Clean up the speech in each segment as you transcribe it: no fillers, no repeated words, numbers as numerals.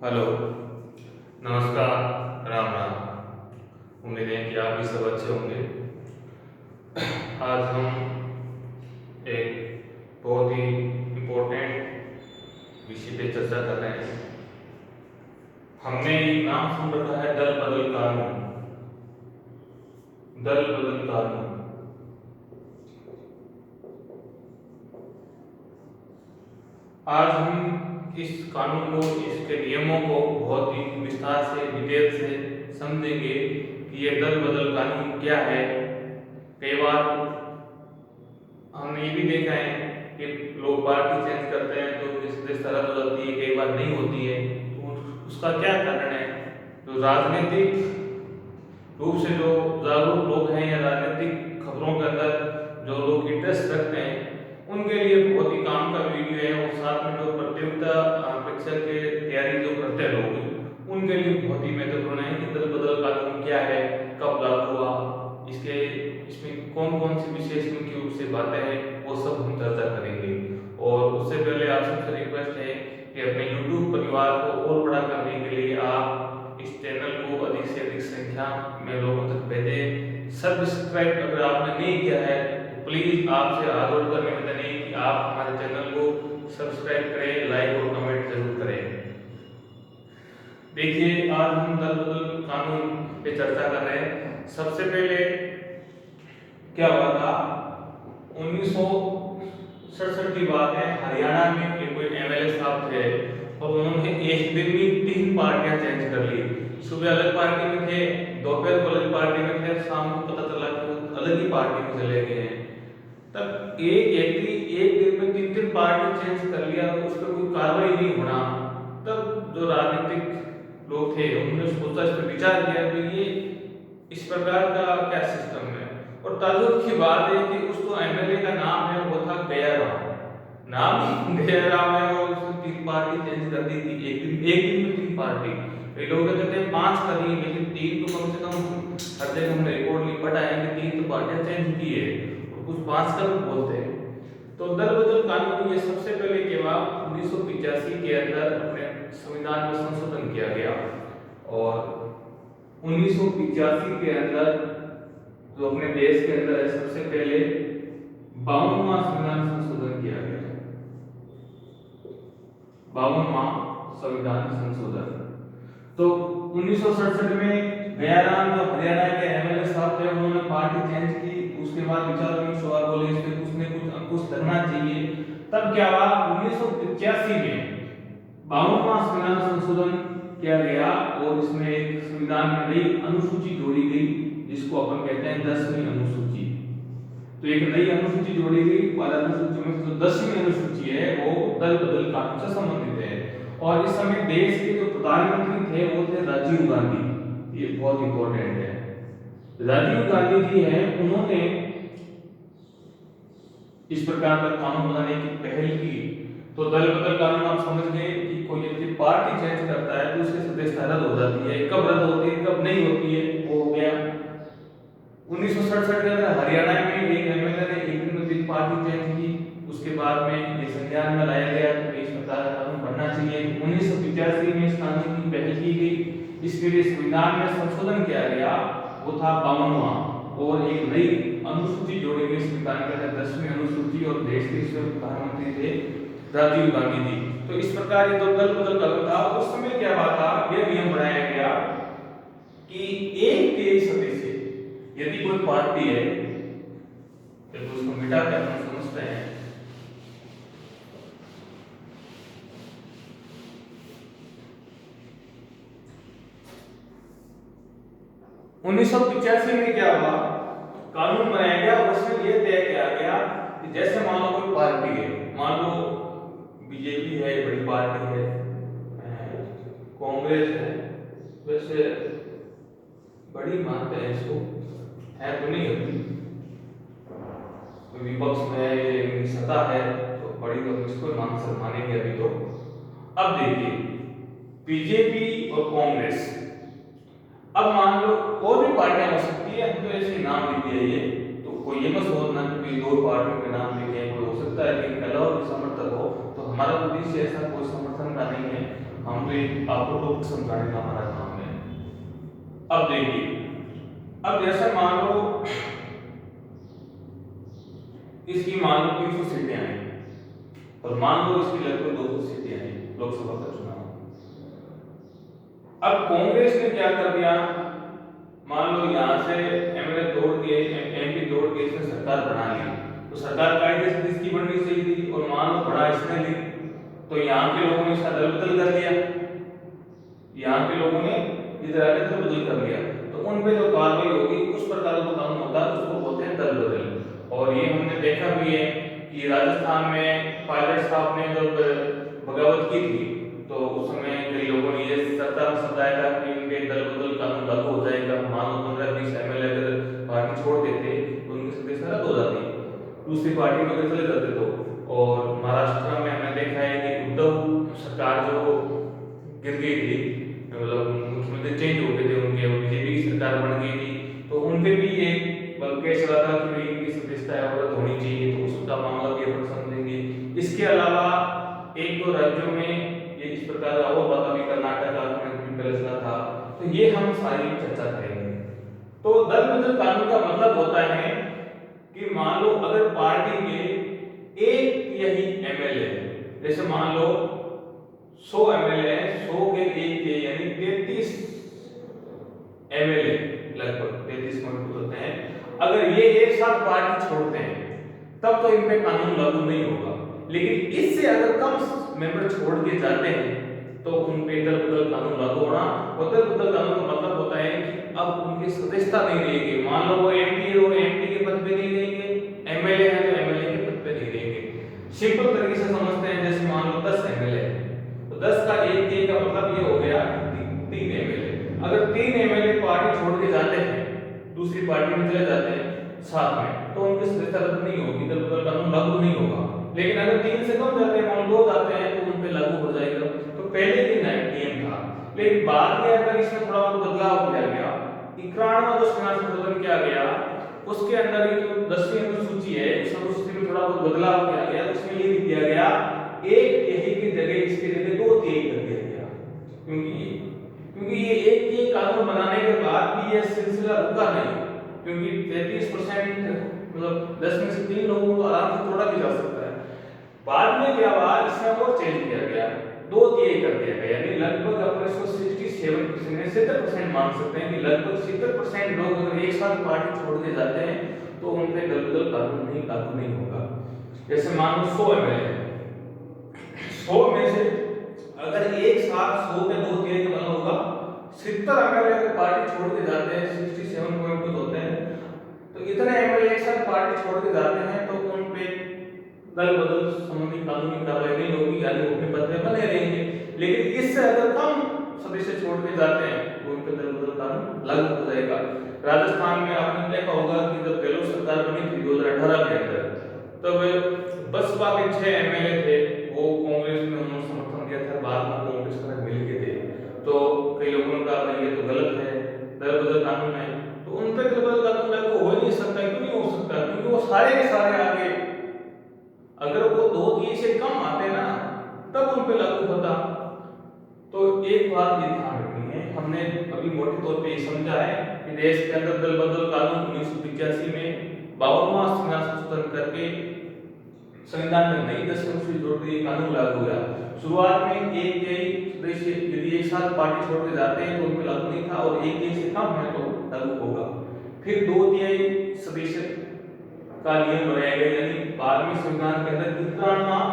Hello, नमस्कार, राम राम। उम्मीद है कि आप भी सब अच्छे होंगे। आज हम एक बहुत ही इम्पोर्टेंट विषय पे चर्चा कर रहे हैं। हमने एक नाम सुन रखा है, दल बदल कानून। दल बदल कानून। आज हम इस कानून को, इसके नियमों को बहुत ही विस्तार से, डिटेल से समझेंगे कि ये दल बदल कानून क्या है। कई बार हमने ये भी देखा है कि लोग पार्टी चेंज करते हैं तो इससे सरहद हो जाती है, कई बार नहीं होती है। तो उसका क्या कारण है? जो राजनीतिक रूप से जो जागरूक लोग हैं या राजनीतिक खबरों के अंदर जो लोग इंटरेस्ट रखते हैं, उनके लिए बहुत ही काम का वीडियो है। और साथ में जो प्रतियोगिता परीक्षा के तैयारी जो करते हैं लोग, उनके लिए बहुत ही महत्वपूर्ण है कि दल बदल कानून क्या है, कब लागू हुआ, इसके इसमें कौन कौन सी विशेष मुख्य रूप से बातें हैं, वो सब हम चर्चा करेंगे। और उससे पहले आप सबसे रिक्वेस्ट है कि अपने YouTube परिवार को और बड़ा करने के लिए आप इस चैनल को अधिक से अधिक संख्या में लोगों तक भेजें। सब्सक्राइब अगर आपने नहीं किया है तो प्लीज आपसे हाथ जोड़कर निवेदन है कि आप हमारे चैनल को सब्सक्राइब करें, लाइक और कमेंट जरूर करें। देखिए, आज हम दल बदल कानून पे चर्चा कर रहे हैं। सबसे पहले क्या हुआ था, 1967 की बात है। हरियाणा में एक कोई एमएलए साहब थे और उन्होंने एक दिन में 3 पार्टियां चेंज कर ली। सुबह अलग पार्टी में थे, दोपहर को अलग पार्टी में थे, शाम को पता चला कि वो अलग ही पार्टी में चले गए हैं। तब एक व्यक्ति एक दिन में 3 पार्टी चेंज कर लिया तो उस पर कोई कार्रवाई नहीं होना। तब जो राजनीतिक लोग थे उन्होंने सोचा, इस पर विचार किया कि ये इस प्रकार का क्या सिस्टम है। और ताज्जुब की बात है कि उस तो एमएलए का नाम है, वो था गयाराम। नाम गयाराम है और उसने 3 पार्टी चेंज कर दी थी एक दिन में 3 पार्टी। कई लोग तो कहते हैं 5 कर दी, लेकिन 3 तो कम से कम हर जगह हमने रिकॉर्ड लिख पढ़ा है कि 3 तो पार्टियां चेंज की है और कुछ 5 का भी बोलते हैं। तो दल बदल कानून ये सबसे पहले केवल 1985 के अंदर अपने संविधान में संशोधन किया गया। और 1985 के अंदर जो अपने देश के अंदर है, सबसे पहले 52वां संविधान संशोधन किया गया। 52वां संविधान संशोधन। तो 1967 में गयाराम जो हरियाणा के एमएलए साहब थे, उन्होंने पार्टी चेंज की। उसके बाद विचार विमर्श हुआ, बोले इस पे कुछ न कुछ अंकुश लगना चाहिए। तब क्या हुआ, 1985 में 52वां संविधान संशोधन किया गया और इसमें एक संविधान में नई अनुसूची जोड़ी गई, जिसको अपन कहते हैं 10वीं अनुसूची। तो एक नई अनुसूची जोड़ी गई और अनुसूची में जो 10वीं अनुसूची है वो दल बदल कानून से संबंधित है। और इस समय देश के जो प्रधानमंत्री थे वो थे राजीव गांधी। ये बहुत इंपॉर्टेंट है। राजीव गांधी जी हैं, उन्होंने इस प्रकार का कानून बनाने की पहल की। तो दल बदल कानून आप समझ गए कि कोई यदि पार्टी चेंज करता है तो उसकी सदस्यता रद्द हो जाती है। कब रद्द होती है, कब नहीं होती है, वो हो गया 1967 के अंदर। हरियाणा में एक एमएलए ने एक दिन में 3 पार्टी चेंज की। उसके बाद में ये संज्ञान में लाया गया कि इस प्रकार का कानून बनना चाहिए। 1985 में इस कानून की पहल की गई। इसके लिए संविधान में संशोधन किया गया, वो था 52वां। और एक नई अनुसूची जोड़ी गई संविधान के अंदर, 10वीं अनुसूची। और देश के प्रधानमंत्री थे राजीव गांधी जी। तो इस प्रकार ये तो दल बदल कानून था। उस समय क्या हुआ था, यह नियम बनाया गया कि एक के सदस्य यदि कोई पार्टी है तो उसको मिटा के हम समझते हैं। उन्नीस सौ 85 में क्या हुआ, कानून बनाया गया और उसमें यह तय किया गया कि जैसे मान लो कोई पार्टी है, मान लो बीजेपी है, बड़ी पार्टी है, कांग्रेस है, वैसे बड़ी मानते हैं इसको, है तो नहीं होती, विपक्ष में ये सत्ता है तो बड़ी, तो इसको मानेंगे अभी। तो अब देखिए, बीजेपी और कांग्रेस, अब मान लो और भी पार्टियां हो सकती है, हम तो ऐसे नाम लिख दिए ये, तो कोई ये मत सोचना कि 2 पार्टियों के नाम लिखे, कोई हो सकता है कि अलावा भी समर्थक हो, तो हमारा उद्देश्य ऐसा कोई समर्थन का नहीं है, हम तो एक आपको टॉपिक समझाने का हमारा काम है। अब देखिए, अब जैसे मान लो इसकी मान लो 300 सीटें आई और मान लो इसकी लगभग 200 सीटें आई लोकसभा का चुनाव। अब कांग्रेस ने क्या कर दिया, मान लो यहाँ से एमएलए तोड़ के एमपी तोड़ के इसने सरकार बना ली, तो सरकार कायदे से किसकी बननी चाहिए थी, और मान लो बड़ा इसने ली, तो यहाँ के लोगों ने इसका दल बदल कर लिया, यहाँ के लोगों ने इधर आके दल बदल कर लिया, तो उन पे जो कार्रवाई होगी उस प्रकार का कानून होता है, उसको बोलते हैं दल बदल। और ये हमने देखा भी है कि राजस्थान में पायलट साहब ने जब बगावत की थी तो उस समय कई लोगों ने ये सत्ता में सताया था कि इनके दल बदल कानून लागू हो जाएगा, मान लो 15-20 एमएलए अगर पार्टी छोड़ देते तो उनकी सदस्यता रद्द हो जाती, दूसरी पार्टी में अगर चले जाते तो। और महाराष्ट्र में हमने देखा है कि उद्धव सरकार जो गिर गई थी, मतलब मुख्यमंत्री चेंज हो गए थे उनके, बीजेपी की सरकार बन गई थी, तो उनपे भी एक केस चला था कि भाई इनकी सदस्यता अवरुद्ध होनी चाहिए, तो उसका मामला भी अपन समझेंगे। इसके अलावा एक दो राज्यों में ये इस प्रकार और बात भी कर्नाटक में था, तो ये हम सारी चर्चा करेंगे। तो दल बदल कानून का मतलब होता है कि मान लो अगर पार्टी के एक यही एमएलए, जैसे मान लो 100 एमएलए हैं, 100 के एक के यानी 33 एमएलए लगभग 33 कुछ होते हैं, अगर ये एक साथ पार्टी छोड़ते हैं तब तो इन पे कानून लागू नहीं होगा, लेकिन इससे अगर कम मेंबर छोड़ के जाते हैं तो उन पे दल बदल कानून लागू होना। और दल बदल कानून का मतलब होता है कि अब उनकी सदस्यता नहीं रहेगी, मान लो वो एमपी है, वो एमपी के पद पे नहीं रहेंगे, एमएलए है तो एमएलए के पद पे नहीं रहेंगे। सिंपल तरीके से समझते हैं, जैसे मान लो 10 एमएलए है तो 10 का एक के का मतलब ये हो गया 3 एमएलए। अगर 3 एमएलए पार्टी छोड़ के जाते हैं, दूसरी पार्टी में चले जाते हैं साथ में, तो उनकी सदस्यता रद्द नहीं होगी, दल बदल कानून लागू नहीं होगा। लेकिन अगर 3 से कम जाते हैं, मान लो 2 जाते हैं, तो उन पे लागू हो जाएगा। तो पहले ही नियम था, लेकिन बाद में अगर इसमें थोड़ा बहुत बदलाव किया गया, 91वां जो संविधान संशोधन किया गया, उसके अंदर ये जो 10वीं अनुसूची है, इस अनुसूची में थोड़ा बहुत बदलाव किया गया। उसमें ये भी किया गया एक यही की जगह इसकी जगह 2 तिहाई कर दिया गया, क्योंकि ये एक कानून बनाने के बाद भी ये सिलसिला रुका नहीं, क्योंकि 33% मतलब 10 में से 3 लोगों को आराम से तोड़ा भी जा सकता है। बाद में क्या हुआ, इसमें और चेंज किया गया, 2 तिहाई कर दिया गया, यानी लगभग अपने इसको 67% 70% मान सकते हैं कि लगभग 70% लोग अगर एक साथ पार्टी छोड़ के जाते हैं तो उन पे दल बदल कानून नहीं लागू नहीं होगा। जैसे मान लो 100 एमएलए, 100 में से अगर एक साथ 100 के 2 तिहाई का मतलब होगा 70 एमएलए अगर पार्टी छोड़ के जाते हैं, 67 पॉइंट कुछ होते हैं, तो इतने एमएलए एक साथ पार्टी छोड़ के जाते हैं तो उन पे दल बदल संबंधी कानूनी कार्रवाई नहीं होगी, यानी अपने पद में बने रहेंगे। लेकिन इससे अगर कम सदस्य छोड़ के जाते हैं तो उन पे दल बदल कानून लागू हो जाएगा। राजस्थान में आपने देखा होगा कि जब गहलोत सरकार बनी थी 2018 के अंदर, तब बसपा के 6 एमएलए थे, वो कांग्रेस में उन्होंने समर्थन दिया था, बाद में कांग्रेस के साथ मिल के थे, तो कई लोगों ने कहा भाई ये तो गलत है, दल बदल कानून है, तो उन पे दल बदल कानून लागू हो ही नहीं सकता। क्यों नहीं हो सकता? क्योंकि वो सारे के सारे आगे, अगर वो 2 तिहाई से कम आते ना तब उन पे लागू होता। तो एक बात ये ध्यान रखनी है, हमने अभी मोटे तौर पे ये समझा है कि देश के अंदर दल बदल कानून 1985 में 52वां संविधान संशोधन करके संविधान में नई 10वीं अनुसूची जोड़ दी, कानून लागू हुआ। शुरुआत में एक तिहाई सदस्य यदि एक साथ पार्टी छोड़ के जाते हैं तो उन पे लागू नहीं था, और एक तिहाई से कम है तो लागू होगा। फिर 2 तिहाई सदस्य का नियम बनाया गया, यानी बाद में संविधान के अंदर 91वां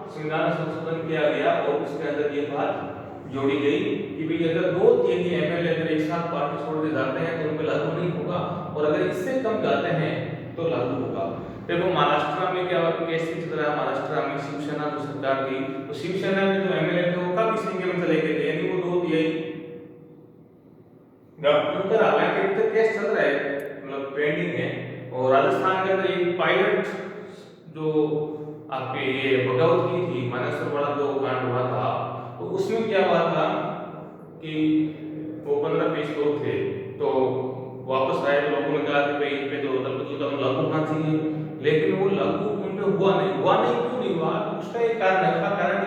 संविधान संशोधन किया गया और उसके अंदर ये बात जोड़ी गई कि भाई अगर 2 तिहाई एमएलए अगर एक साथ पार्टी छोड़ के जाते हैं तो उन पे लागू नहीं होगा, और अगर इससे कम जाते हैं तो लागू होगा। देखो महाराष्ट्र में क्या हुआ, केस की तरह महाराष्ट्र में शिवसेना जो सरकार थी, तो शिवसेना में जो एमएलए थे वो काफी संख्या में चले गए थे, यानी वो 2 तिहाई उनका हालांकि केस चल रहा है, मतलब पेंडिंग है। और राजस्थान के अंदर एक पायलट जो आपके ये बगावत की थी, मानेसर वाला जो कांड हुआ था, तो उसमें क्या हुआ था कि वो 15-20 लोग थे, तो वापस आए, लोगों ने कहा कि भाई इन पे तो दल बदल कानून लागू होना चाहिए, लेकिन वो लागू उन पे हुआ नहीं। क्यों नहीं हुआ? तो उसका एक कारण है, उसका कारण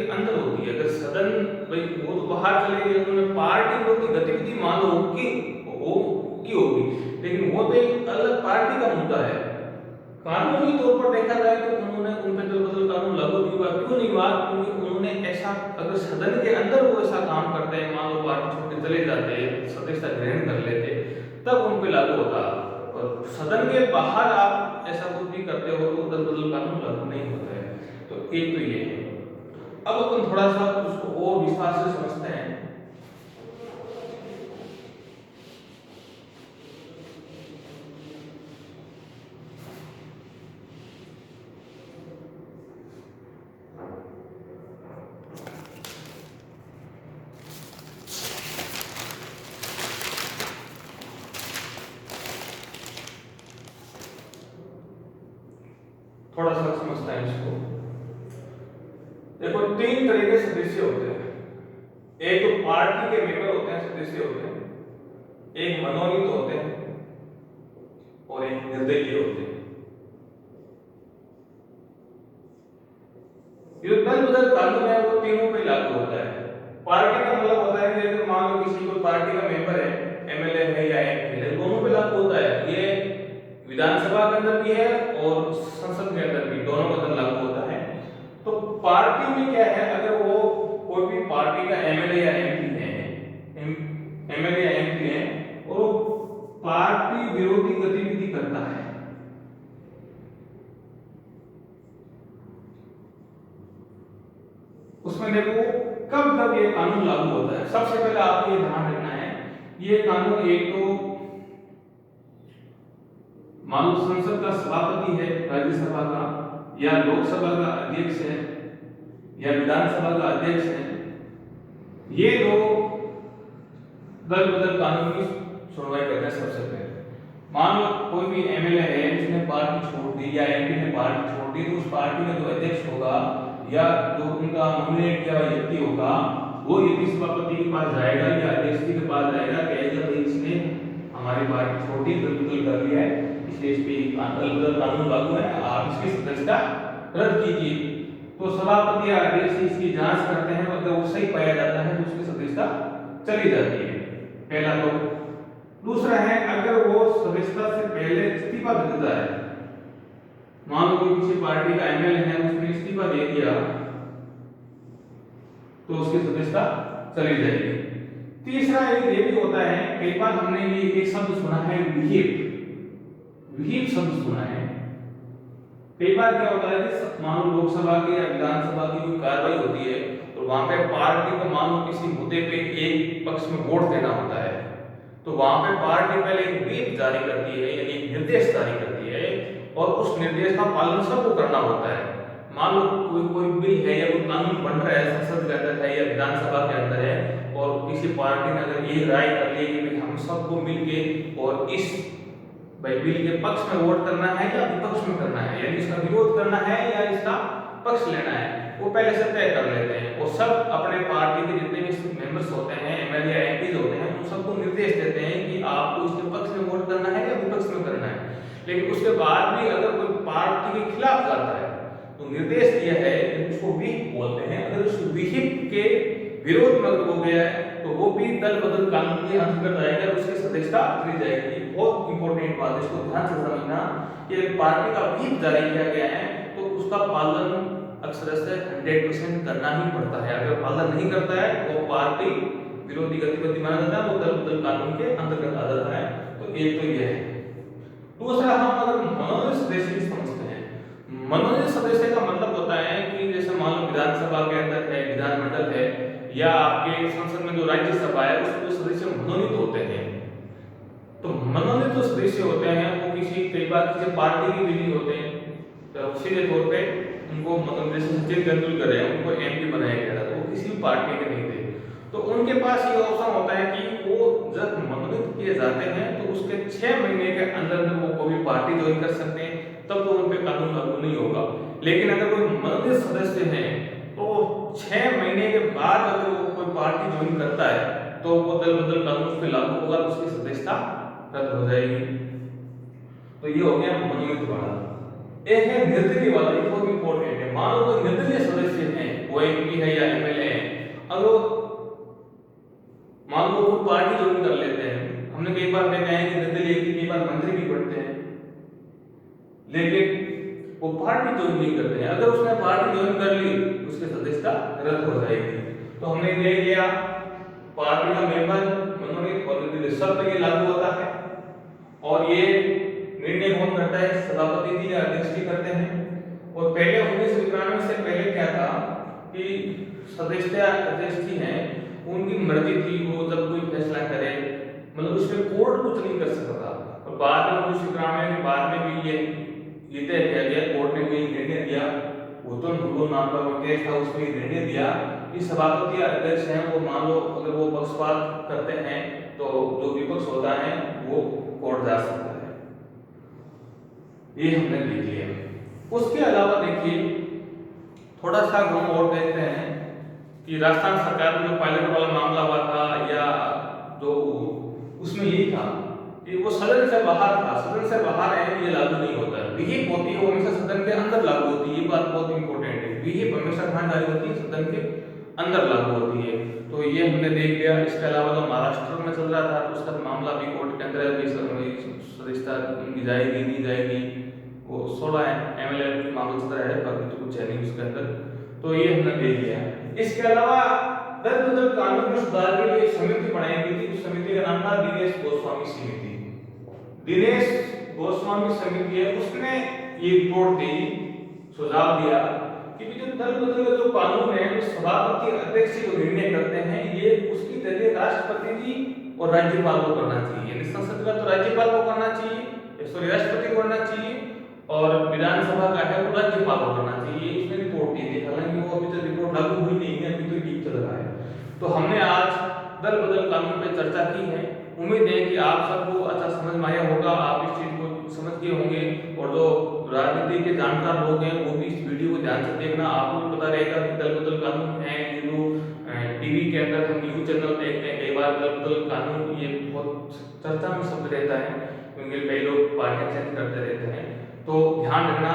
अंदर होती है। अगर सदन भाई वो तो बाहर चले गए, उन्होंने पार्टी विरोधी गतिविधि मान लो की होगी, लेकिन वो तो एक अलग पार्टी का मुद्दा है। कानूनी तौर पर देखा जाए तो उन्होंने उन पे दल बदल कानून लागू नहीं हुआ। क्यों नहीं हुआ? क्योंकि उन्होंने ऐसा, अगर सदन के अंदर वो ऐसा काम करते हैं, मान लो पार्टी छोड़ के चले जाते, सदस्यता ग्रहण कर लेते, तब उन पे लागू होता। और सदन के बाहर आप ऐसा कुछ भी करते हो तो दल बदल कानून लागू नहीं होता है। तो एक तो ये है। अब अपन थोड़ा सा उसको और विस्तार से समझते हैं। थोड़ा सा समझते हैं इसको। देखो, तीन तरह के सदस्य होते हैं। एक तो पार्टी के मेंबर होते हैं, सदस्य होते हैं, एक मनोनीत होते हैं और एक निर्दलीय होते हैं। ये दल बदल कानून है वो तीनों पे लागू होता है। पार्टी का मतलब होता है कि अगर मान लो किसी को पार्टी का मेंबर है, एमएलए है या एमपी है, दोनों पे लागू होता है। ये विधानसभा के अंदर भी है और संसद के अंदर भी, दोनों के अंदर लागू होता है। तो पार्टी में क्या है, अगर वो कोई भी पार्टी का एमएलए या एमपी है, एमएलए या एमपी है और वो पार्टी विरोधी गतिविधि करता है, उसमें देखो कब कब ये कानून लागू होता है। सबसे पहले आपको ये ध्यान रखना है, ये कानून एक तो मान लो संसद का सभापति है, राज्यसभा का या लोकसभा का अध्यक्ष है या विधानसभा का अध्यक्ष है, ये दो दल बदल कानून की सुनवाई करते हैं। सबसे पहले मान लो कोई भी एमएलए है, उसने पार्टी छोड़ दी या एमपी ने पार्टी छोड़ दी, तो उस पार्टी का जो अध्यक्ष होगा या जो उनका नॉमिनेट किया हुआ व्यक्ति होगा, वो यदि सभापति के पास जाएगा या अध्यक्ष के पास जाएगा, कहेगा भाई इसने हमारी पार्टी छोड़ी, दल बदल कर लिया है, इसलिए इस पे दल बदल कानून लागू है, आप इसकी सदस्यता रद्द कीजिए। तो सभापति या अध्यक्ष इसकी जांच करते हैं, अगर वो सही पाया जाता है तो उसकी सदस्यता चली जाती है। पहला तो। दूसरा है, अगर वो सदस्यता से पहले इस्तीफा दे देता है, मान लो कोई किसी पार्टी का एमएलए है, उसने इस्तीफा दे दिया, तो उसकी सदस्यता चली जाएगी। तीसरा एक ये भी होता है, कई बार हमने ये एक शब्द सुना है, विहिप शब्द सुना है। कई बार क्या होता है कि मान लो लोकसभा की या विधानसभा की कोई कार्रवाई होती है और वहां पे पार्टी को मान लो किसी मुद्दे पे एक पक्ष में वोट देना होता है, तो वहां पे पार्टी पहले एक व्हिप जारी करती है, यानी एक निर्देश जारी करती है और उस निर्देश का पालन सबको करना होता है। मान लो कोई बिल है या कोई कानून बन रहा है, संसद के अंदर है या विधानसभा के अंदर है, और किसी पार्टी ने अगर ये राय कर ली कि हम सबको मिलके और इस भाई बिल के पक्ष में वोट करना है या विपक्ष में करना है, यानी इसका विरोध करना है या इसका पक्ष लेना है, वो पहले से तय कर लेते हैं और सब अपने पार्टी के जितने भी मेंबर्स होते हैं, एमएलए या एमपी होते हैं, उन सबको निर्देश देते हैं कि आपको इसके पक्ष में वोट करना है या विपक्ष में करना है। लेकिन उसके बाद भी अगर कोई पार्टी के खिलाफ जाता है तो निर्देश दिया है, उसको विहिप बोलते हैं, अगर उस विहिप के विरोध में अगर हो गया है तो वो भी दल बदल कानून के अंतर्गत आएगा, उसकी सदस्यता चली जाएगी। बहुत इंपॉर्टेंट बात, इसको ध्यान से समझना कि पार्टी का विहिप जारी किया गया है तो उसका पालन अक्सर से 100% करना ही पड़ता है। अगर पालन नहीं करता है तो पार्टी विरोधी गतिविधि माना जाता है, वो दल बदल कानून के अंतर्गत आ जाता है। तो एक तो यह है। दूसरा, हम अगर मनोनीत सदस्य की समझते हैं, मनोनीत सदस्य का मतलब होता है कि जैसे मान लो विधानसभा के अंदर है, विधानमंडल है या आपके संसद में जो राज्यसभा है, उसमें जो सदस्य मनोनीत होते हैं, तो मनोनीत जो सदस्य होते हैं वो कई बार किसी पार्टी के भी नहीं होते हैं, तो सीधे तौर पे उनको मतलब जैसे सचिन तेंदुलकर है, उनको एमपी बनाया गया था, तो वो किसी भी पार्टी के नहीं थे। तो उनके पास ये ऑप्शन होता है कि वो जब मनोनीत किए जाते हैं तो उसके 6 महीने के अंदर वो कोई पार्टी ज्वाइन कर सकते हैं, तब तो उन पे कानून लागू नहीं होगा। लेकिन अगर कोई मनोनीत सदस्य है तो 6 महीने के बाद अगर वो कोई पार्टी ज्वाइन करता है तो वो दल बदल कानून उस पे लागू होगा, तो उसकी सदस्यता रद्द हो जाएगी। तो ये हो गया मनोनीत वाला। एक है निर्दलीय वाला, ये बहुत इंपॉर्टेंट है। मान लो कोई निर्दलीय सदस्य है, वो एमपी है या पार्टी ज्वाइन नहीं करते हैं। अगर उसने पार्टी ज्वाइन कर ली उसकी सदस्यता रद्द हो जाएगी। तो हमने देख लिया पार्टी का मेंबर मनोनीत पॉलिटिकल शर्त ये लागू होता है और ये निर्णय कौन करता है, सभापति जी या अध्यक्ष जी करते हैं। और पहले 1991 से पहले क्या था कि सदस्य अध्यक्ष जी हैं उनकी मर्जी थी, वो जब कोई फैसला करे मतलब उसमें कोर्ट कुछ नहीं कर सकता था। और बाद में 1991 के बाद में भी ये तय किया गया, कोर्ट ने कोई निर्णय दिया, भूतन भूगोल नाम का वो केस था उसमें निर्णय दिया कि सभापति या अध्यक्ष हैं वो मान लो अगर वो पक्षपात करते हैं तो जो विपक्ष होता है वो कोर्ट जा सकता है। ये हमने देख लिया। उसके अलावा देखिए थोड़ा सा हम और देखते हैं कि राजस्थान सरकार में जो पायलट वाला मामला हुआ था या जो उसमें यही था कि वो सदन से बाहर था, सदन से बाहर है ये लागू नहीं होता है। विहिप होती है वो हमेशा सदन के अंदर लागू होती है, ये बात बहुत इंपॉर्टेंट है। विहिप हमेशा कहाँ जारी होती है, सदन के अंदर लागू होती है। तो ये हमने देख लिया। इसके अलावा जो महाराष्ट्र में चल रहा था तो उसका मामला भी कोर्ट के अंदर सदस्यता उनकी जाएगी नहीं जाएगी, वो 16 MLA मामला चल रहा है, बाकी तो कुछ है नहीं उसके अंदर। तो ये हमने देख लिया। इसके अलावा दल बदल कानून में सुधार के लिए समिति बनाई गई थी, उस समिति का नाम था दिनेश गोस्वामी समिति। दिनेश गोस्वामी समिति है उसने ये रिपोर्ट दी, सुझाव दिया कि जो दल बदल का जो कानून है वो सभापति अध्यक्ष जो निर्णय करते हैं ये उसकी जगह राष्ट्रपति जी और राज्यपाल को करना चाहिए। संसद का तो राज्यपाल को करना चाहिए, सॉरी राष्ट्रपति को करना चाहिए, और विधानसभा का है वो राज्यपाल को करना चाहिए। इसमें रिपोर्ट दी थी, हालांकि वो अभी तक रिपोर्ट लागू हुई नहीं है, अभी तो ठीक चल रहा है। तो हमने आज दल बदल कानून पे चर्चा की है। उम्मीद है कि आप सबको अच्छा समझ में आया होगा, आप इस चीज को समझ गए होंगे, और जो राजनीति के जानकार लोग हैं वो भी इस वीडियो को ध्यान से देखना। आपको भी पता रहेगा कि दल बदल कानून है, ये जो टीवी के अंदर हम न्यूज चैनल देखते हैं कई बार दल बदल कानून ये बहुत चर्चा में शब्द रहता है क्योंकि कई लोग पार्टी चेंज करते रहते हैं। तो ध्यान रखना,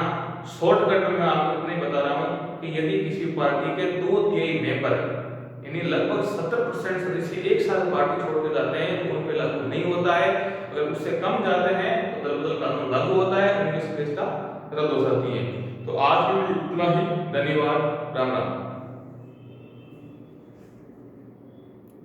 शॉर्टकट में मैं आपको इतना ही बता रहा हूँ कि यदि किसी पार्टी के 2/3 मेंबर यानी लगभग 70% सदस्य एक साथ पार्टी छोड़ के जाते हैं तो उन पे लागू नहीं होता है। अगर उससे कम जाते हैं तो दल बदल कानून लागू होता है, उनकी सदस्यता रद्द हो जाती है। तो आज के लिए इतना ही, धन्यवाद, राम राम।